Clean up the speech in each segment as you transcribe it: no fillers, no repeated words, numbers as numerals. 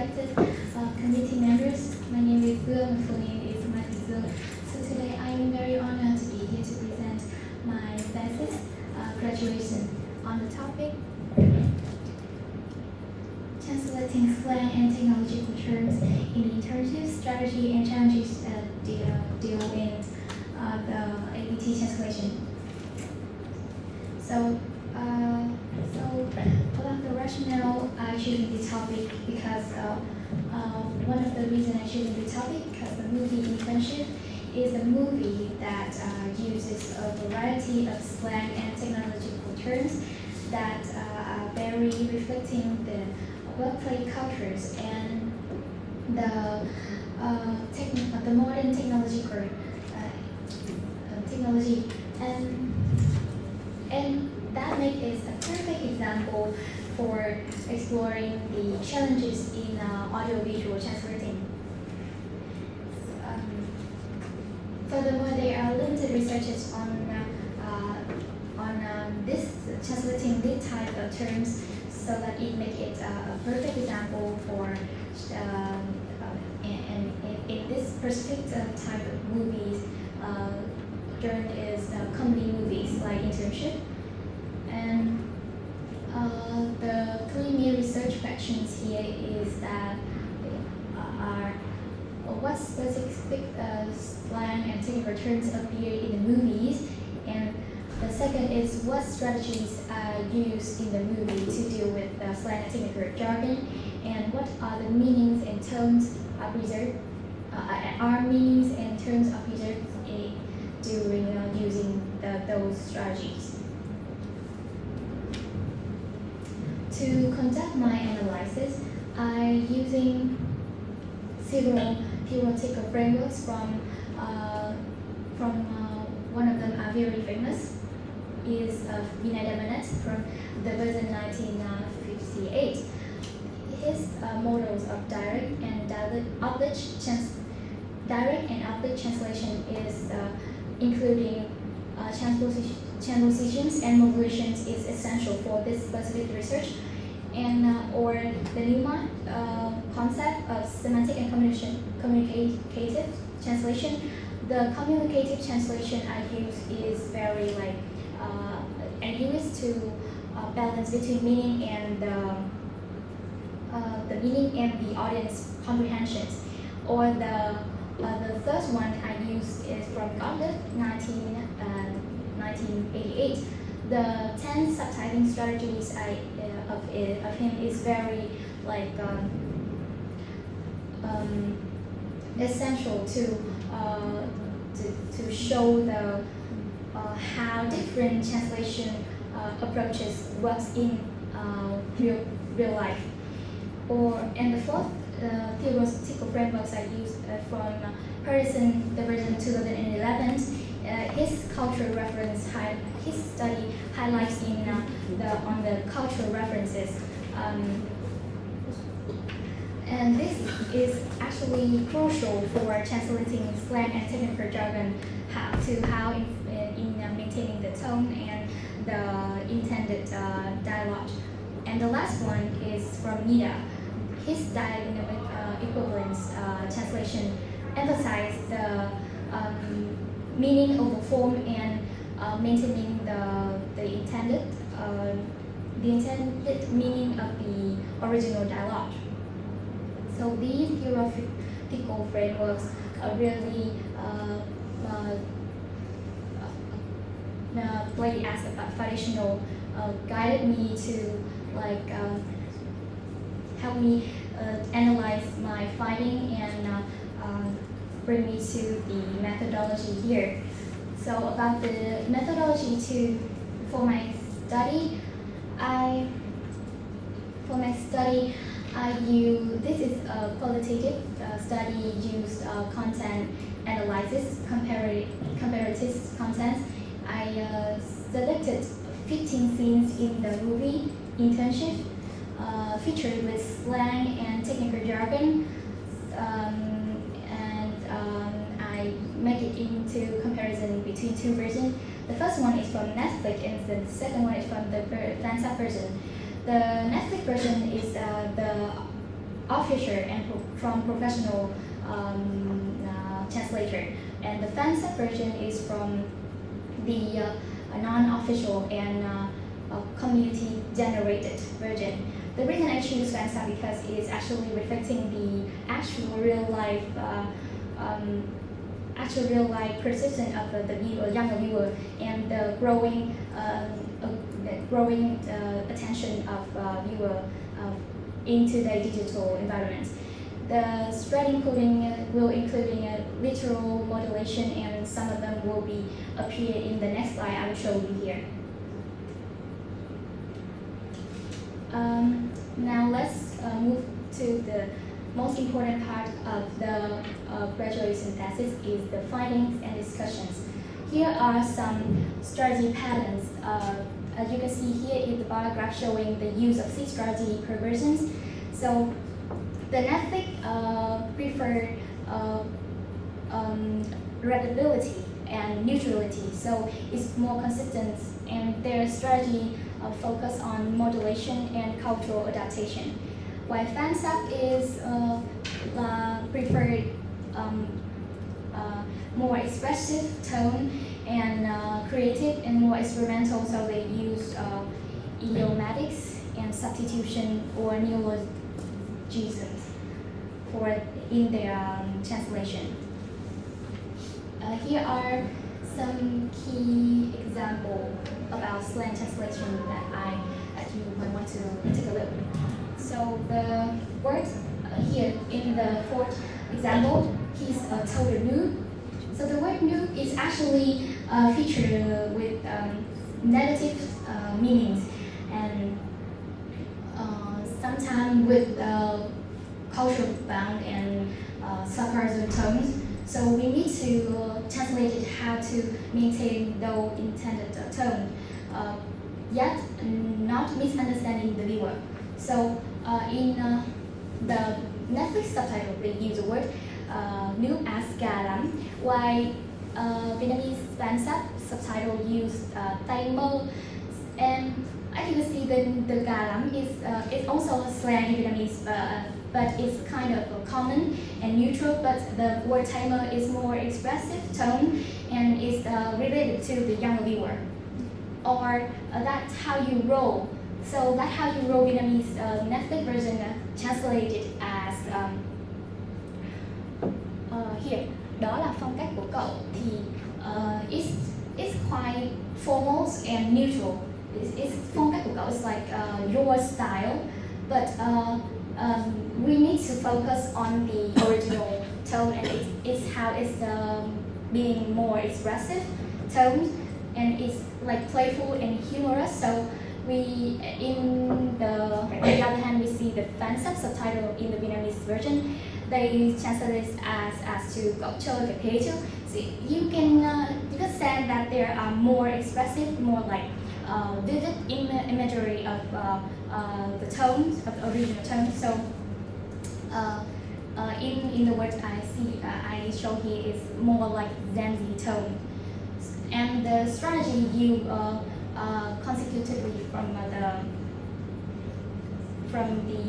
respected committee members. My name is Duong, my full name is Mai Thuy Duong. So today I am very honored to be here to present my thesis graduation on the topic translating slang and technological terms in the internship strategy and challenges deal in the ABT translation. So about the rationale I choosing this topic because one of the reasons I choosing this topic because the movie Internship is a movie that uses a variety of slang and technological terms that are very reflecting the workplace cultures and the modern technology and that makes it a perfect example for exploring the challenges in audiovisual translating. Furthermore, there are limited researches on this translating this type of terms, so that it makes it a perfect example for and in this specific type of movies. Genre is comedy movies like Internship, and the premier research questions here is that are what specific slang and technical terms appear in the movies, and the second is what strategies are used in the movie to deal with slang and technical jargon, and what are the meanings and terms are preserved, during using those strategies. To conduct my analysis, I using several theoretical frameworks from one of them are very famous is Vinay Damanet from the version 1958. His models of direct and outlet translation is including transpositions and modulations is essential for this specific research, and or the Newman concept of semantic and communicative translation. The communicative translation I use is very ambiguous to balance between meaning and the meaning and the audience comprehensions. Or the third one I use is from Gauntlet 1988. The 10 subtitling strategies of him is very essential to show the how different translation approaches works in real life. And the fourth theoretical frameworks I used from Harrison, the version 2011. His cultural reference, his study highlights on the cultural references, and this is actually crucial for translating slang and technical jargon how in maintaining the tone and the intended dialogue. And the last one is from Nida. His dynamic equivalence translation emphasized the meaning of the form and maintaining the intended meaning of the original dialogue. So these theoretical frameworks really play as a foundational, guided me to help me analyze my finding and bring me to the methodology here. So about the methodology for my study, this is a qualitative study used content analysis, comparative content. I selected 15 scenes in the movie Internship featured with slang and technical jargon, and I make it into comparison between two versions. The first one is from Netflix, and the second one is from the Fansub version. The Netflix version is official and from professional translator, and the fan sub version is from the non-official and community generated version. The reason I choose fan sub because it is actually reflecting the actual real life perception of the viewer, younger viewer, and the growing attention of viewer into the digital environment. The spreading coding will including literal modulation, and some of them will be appear in the next slide I will show you here. Now let's move to the most important part of the graduate synthesis is the findings and discussions. Here are some strategy patterns. As you can see here is the bar graph showing the use of 6 strategy per versions. So the Netflix prefer readability and neutrality, so it's more consistent, and their strategy focus on modulation and cultural adaptation. While fan sub is preferred more expressive tone and creative and more experimental, so they use idiomatics and substitution or neologisms for in their translation. Here are some key examples about slang translation that you might want to take a look. So the word here in the fourth example, he's told a noob. So the word noob is actually featured with negative meanings and sometimes with cultural bound and sarcasm tones. So we need to translate it how to maintain the intended tone, yet not misunderstanding the viewer. So in the Netflix subtitle, they use the word noob as gà lắm, while Vietnamese fan sub subtitle use tay mơ. And as you can see, the gà lắm is also a slang in Vietnamese, but it's kind of common and neutral. But the word tay mơ is more expressive tone and is related to the younger viewer. Or that's how you roll. So that's how you roll Vietnamese Netflix version translated as here. Đó là phong cách của cậu thì it's quite formal and neutral. It's phong cách của cậu is like your style, but we need to focus on the original tone, and it's how it's being more expressive tone, and it's like playful and humorous. So we on the other hand, we see the fan sub subtitle in the Vietnamese version. They translate it as to cậu chơi phải thế chứ. So you can say that there are more expressive, more like vivid imagery of the tones of the original tones. So in the words I show here is more like Gen Z tone, and the strategy you consecutively from the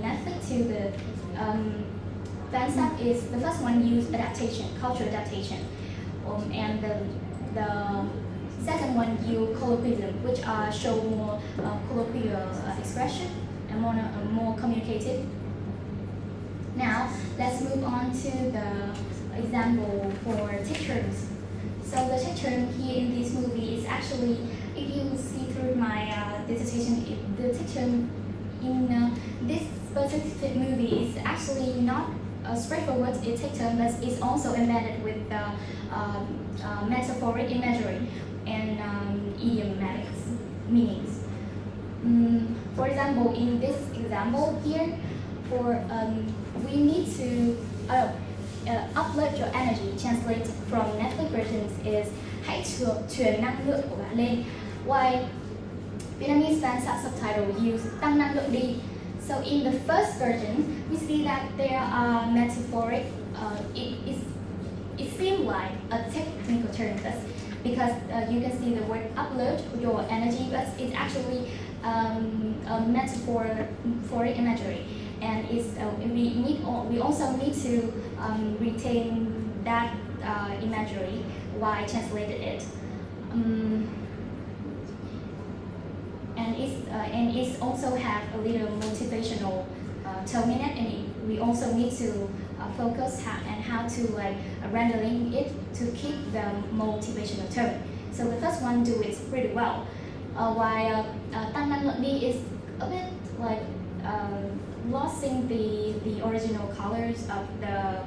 Netflix to the fan sub is the first one use adaptation, cultural adaptation, and the second one use colloquialism, which show more colloquial expression and more communicative. Now let's move on to the example for take turns. So the take turn here in this movie is actually, if you see through my dissertation, the take turn in this specific movie is actually not straightforward a take turn, but it's also embedded with metaphoric imagery and idiomatic meanings. For example, in this example here, we need to upload your energy. Translate from Netflix versions is hãy truyền năng lượng của bạn lên. While Vietnamese fan sub subtitle use tăng năng lượng đi. So in the first version, we see that there are metaphoric. It seems like a technical term, because you can see the word upload your energy, but it's actually a metaphor for imagery. and we also need to retain that imagery while I translated it. And it also have a little motivational tone in it, and we also need to focus and how to rendering it to keep the motivational tone. So the first one do it pretty well, while Tăng Năng Luận Đi is a bit losing the original colors of the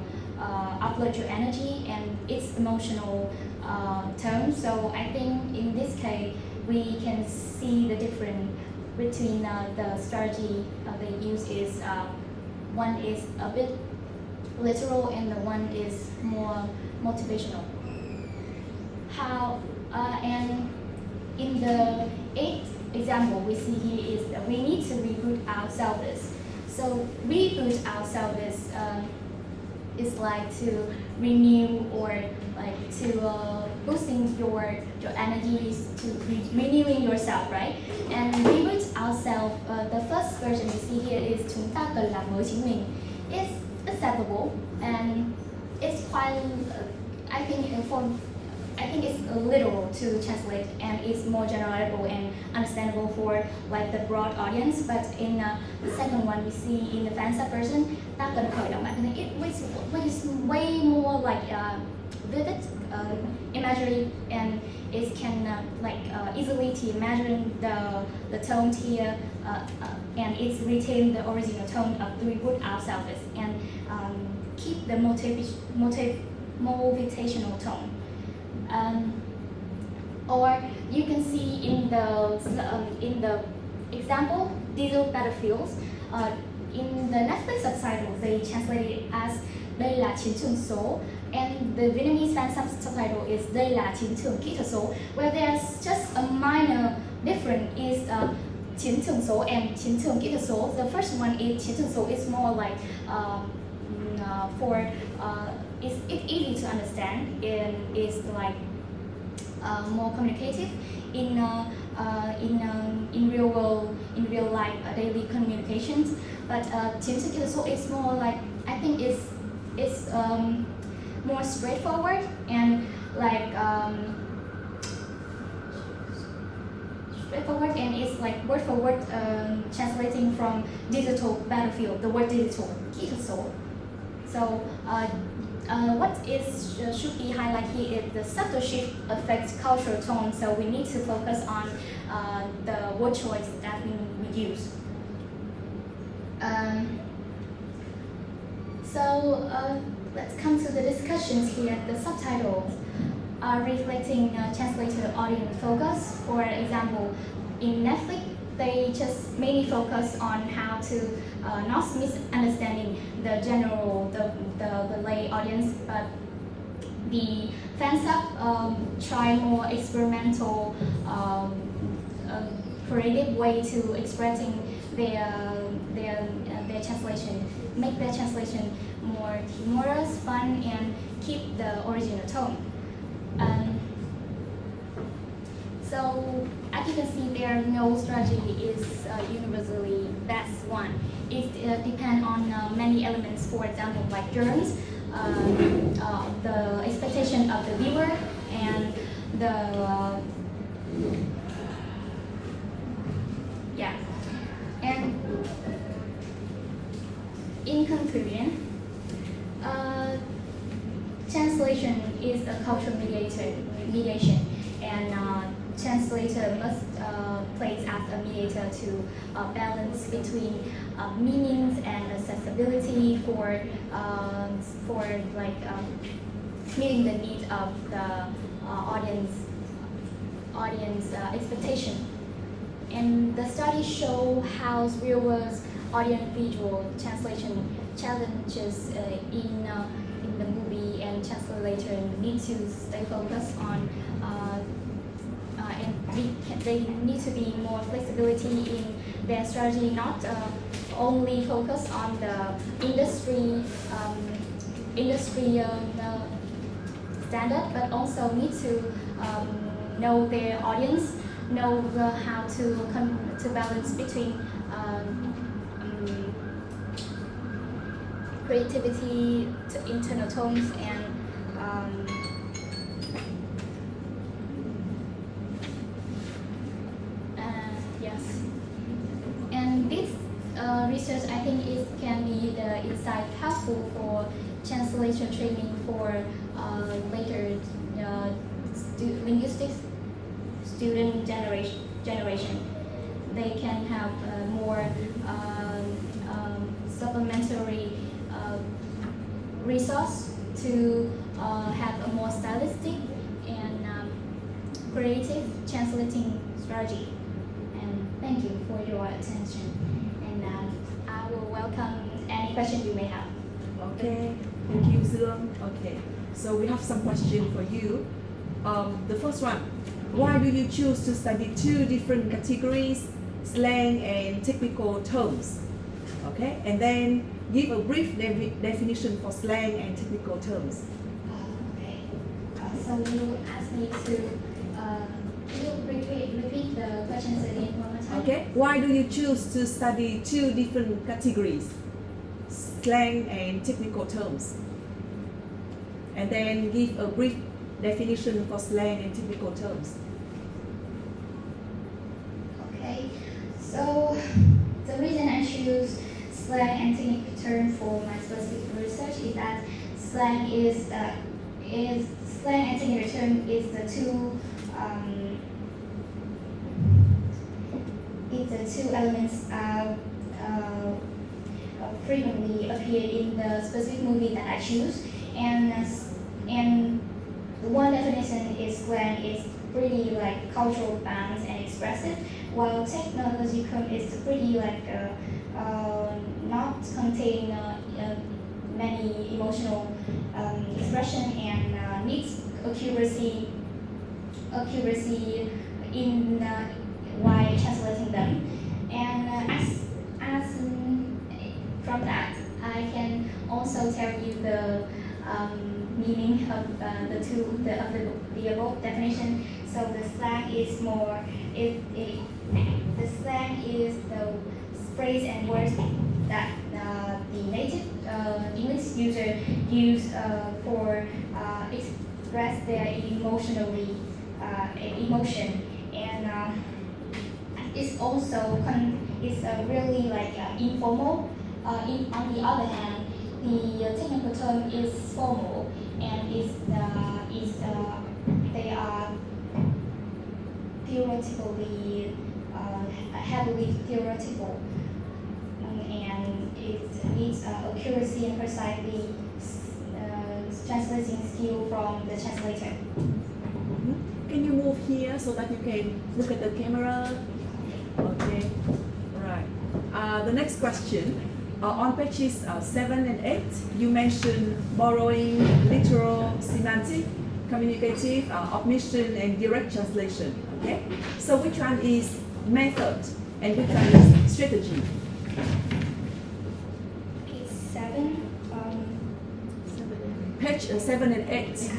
upload your energy and its emotional tone. So I think in this case we can see the difference between the strategy they use is one is a bit literal and the one is more motivational. And in the eighth example we see here is that we need to reboot ourselves. So reboot ourselves is like to renew or like to boosting your energies, to renewing yourself, right? And reboot ourselves, the first version you see here is chúng ta cần làm mới chính mình. It's acceptable and it's quite I think it's literal to translate and it's more generalizable and understandable for like the broad audience. But in the second one we see in the fansub version, ta cần khởi động bản thân mình, which is way more like vivid imagery, and it can easily to imagine the tone here, and it's retain the original tone of the reboot ourselves and keep the motivational tone. Or you can see in the example Diesel Battlefields, in the Netflix subtitles they translate it as đây là chiến trường số, and the Vietnamese fan subtitle is đây là chiến trường kỹ thuật số, where there's just a minor difference is chiến trường số and chiến trường kỹ thuật số. The first one is chiến trường số is more like it's easy to understand and it's like more communicative in real life daily communications. But chiến trường kỹ thuật số is more like I think it's more straightforward and it's like word for word translating from digital battlefield, the word digital, kỹ thuật số. So what should be highlighted here is the subtle shift affects cultural tone, so we need to focus on the word choice that we use. Let's come to the discussions here. The subtitles are reflecting translator audience focus. For example, in Netflix, they just mainly focus on how to not misunderstanding the general, the lay audience, but the fansub try more experimental, creative way to expressing their translation, make their translation more humorous, fun, and keep the original tone. So as you can see, there no strategy is universally best one. It depends on many elements. For example, like germs, the expectation of the viewer, and And in conclusion, translation is a cultural mediation, and translator must play as a mediator to balance between meanings and accessibility for meeting the needs of the audience expectation. And the studies show how viewers' audience visual translation challenges in the movie, and translator need to stay focused on and they need to be more flexibility in their strategy, not only focus on the industry standard, but also need to know their audience, know how to balance between creativity, internal tones, and yes. And this research, I think, it can be the insight helpful for translation training for later linguistics student generation. They can have more supplementary resource to have a more stylistic and creative translating strategy. And thank you for your attention. And I will welcome any questions you may have. Okay, thank you, Duong. Okay, so we have some questions for you. The first one, why do you choose to study two different categories, slang and technical terms? Okay, and then give a brief definition for slang and technical terms. Okay, so you asked me to repeat the questions again one more time. Okay, why do you choose to study two different categories, slang and technical terms? And then give a brief definition for slang and technical terms. Okay, so the reason I choose slang and technical term for my specific research is that slang slang and technical term is the two elements frequently appear in the specific movie that I choose, and the one definition is slang is pretty like cultural bounds and expressive, while technological is pretty like not contain many emotional expression and needs accuracy in while translating them. And from that, I can also tell you the meaning of the above definition. So the slang is more the slang is the phrase and words that the native English user use for express their emotion, and it's also it's really like informal. On the other hand, the technical term is formal and they are theoretically heavily theoretical, and it needs accuracy and precisely translating skill from the translator. Can you move here so that you can look at the camera? Okay, right. The next question. On pages 7 and 8, you mentioned borrowing, literal, semantic, communicative, omission, and direct translation. Okay, so which one is method and which one is strategy? Page 7. Page 7 and 8.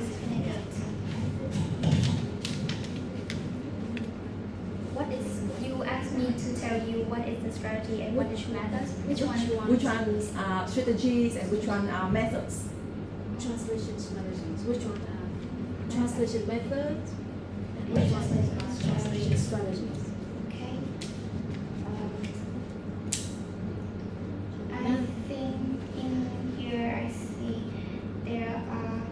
What is, you asked me to tell you what is the strategy and what is methods? Which one you want? Which ones are strategies and which one are methods? Translation strategies. Which one are translation methods and which one are translation strategies? Okay. I think in here I see there are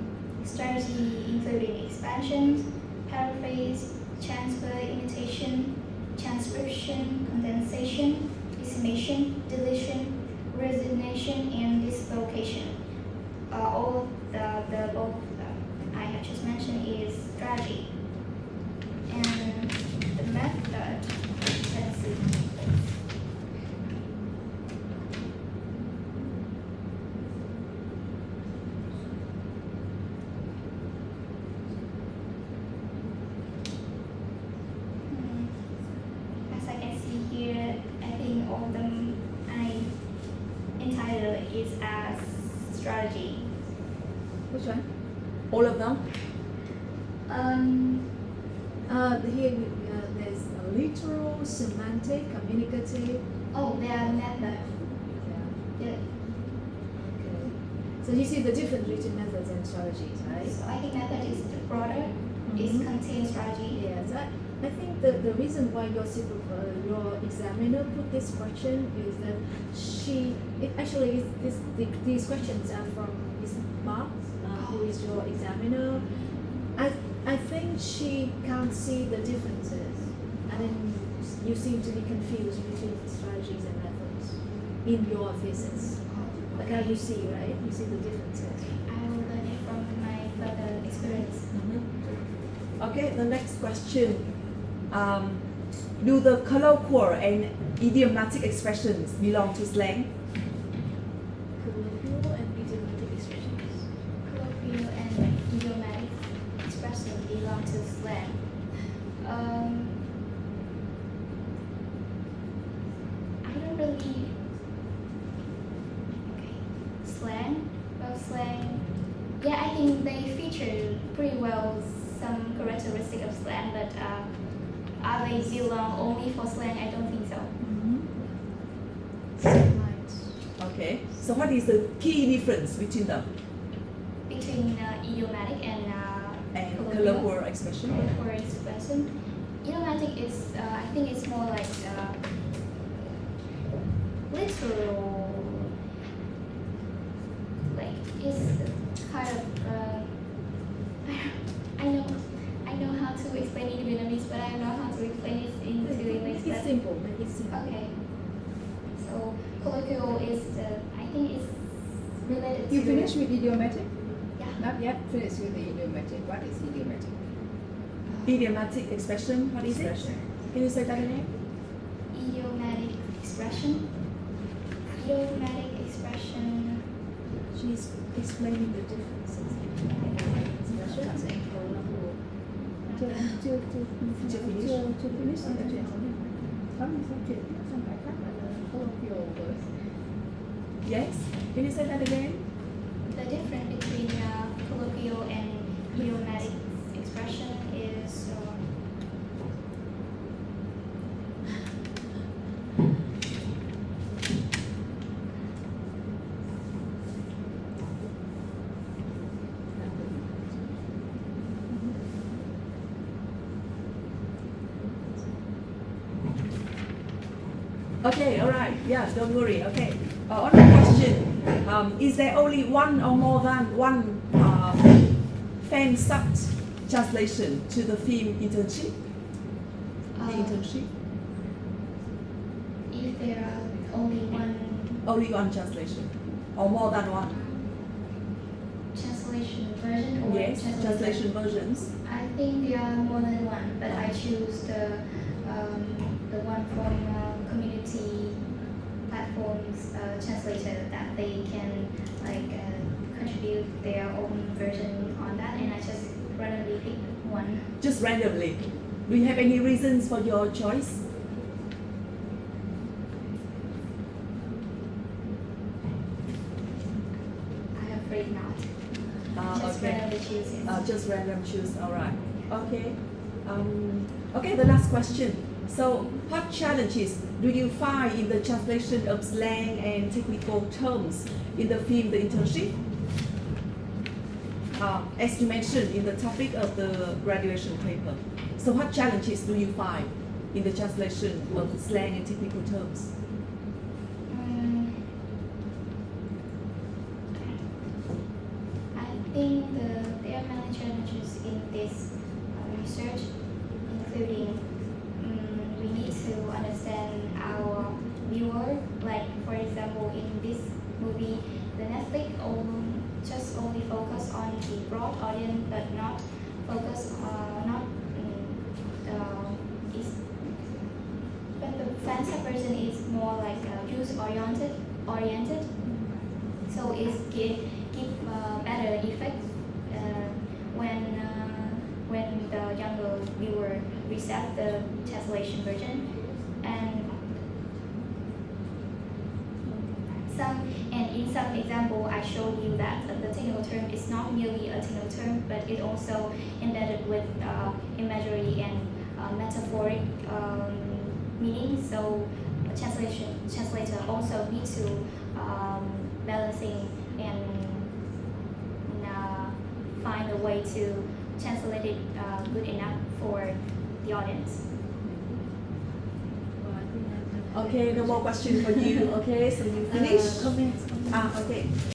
strategy including expansion, paraphrase, transfer, imitation, transcription, condensation, decimation, deletion, resignation, and dislocation. All the both I have just mentioned is strategy. And the method, let's see. As I can see here, I think all of them entitled is as strategy. Which one? All of them? Here there's a literal, semantic, communicative. Oh, they are method. Yeah. Yeah. Okay. So you see the difference between methods and strategies, right? So I think method is the broader, it Mhm. contains strategy. Yes, I think the reason why your examiner put this question is that these questions are from Ms. Mark, who is your examiner. I think she can't see the differences, and then you seem to be confused between strategies and methods in your thesis. Like how you see, right? You see the differences. I will learn it from my further experience. Okay, the next question. Do the colloquial and idiomatic expressions belong to slang? Colloquial and idiomatic expressions. Colloquial and idiomatic expressions belong to slang. I don't really. Okay, slang. Well, slang. Yeah, I think they feature pretty well some characteristic of slang, but are they belong only for slang? I don't think so. Right. Okay, so what is the key difference between them Between idiomatic and and colloquial expression? colloquial expression. Idiomatic is, I think it's more like literal, like it's kind of, I know how to explain it in Vietnamese, but I don't know how to explain it into English. It's but- simple. Make it simple. Okay. So colloquial is I think it's related You to. finished with idiomatic? Yeah. Not yet finished with the idiomatic. What is idiomatic? Idiomatic expression, what is it? Expression. Can you say that again? Idiomatic expression. Idiomatic expression. She's explaining the differences. Expressions and colloquial. Chưa finish cái chuyện của mình. Có một số chuyện không phải khác là colloquial với Yes? Can you say that again? The difference between colloquial and idiomatic expression is Okay, all right. Yeah, don't worry. Okay. On the question, is there only one or more than one fan sub translation to the film internship? The internship? if there are only one Only one translation, or more than one? translation version or Yes, translation versions. I think there are more than one, but I choose the one from community platforms translator that they can contribute their own version on that, and I just randomly pick one. Just randomly. Do you have any reasons for your choice? I'm afraid not. Just Okay. randomly choose it. Just random choose. All right. Okay. Okay. The last question. So, what challenges do you find in the translation of slang and technical terms in the film The Internship? As you mentioned in the topic of the graduation paper. So, what challenges do you find in the translation of slang and technical terms? I think there are many challenges in this research, including we need to understand our viewer. Like for example, in this movie, the Netflix just only focus on the broad audience, but not focus but the fan sub version is more like user oriented. So it's give better effect when the younger viewer receives the translation version, and in some example I showed you that the technical term is not merely a technical term, but it also embedded with imagery and metaphoric meaning. So translator also need to balancing and way to translate it good enough for the audience. Well, I think Okay, no more question for you. Okay, so you finish. comments. Okay.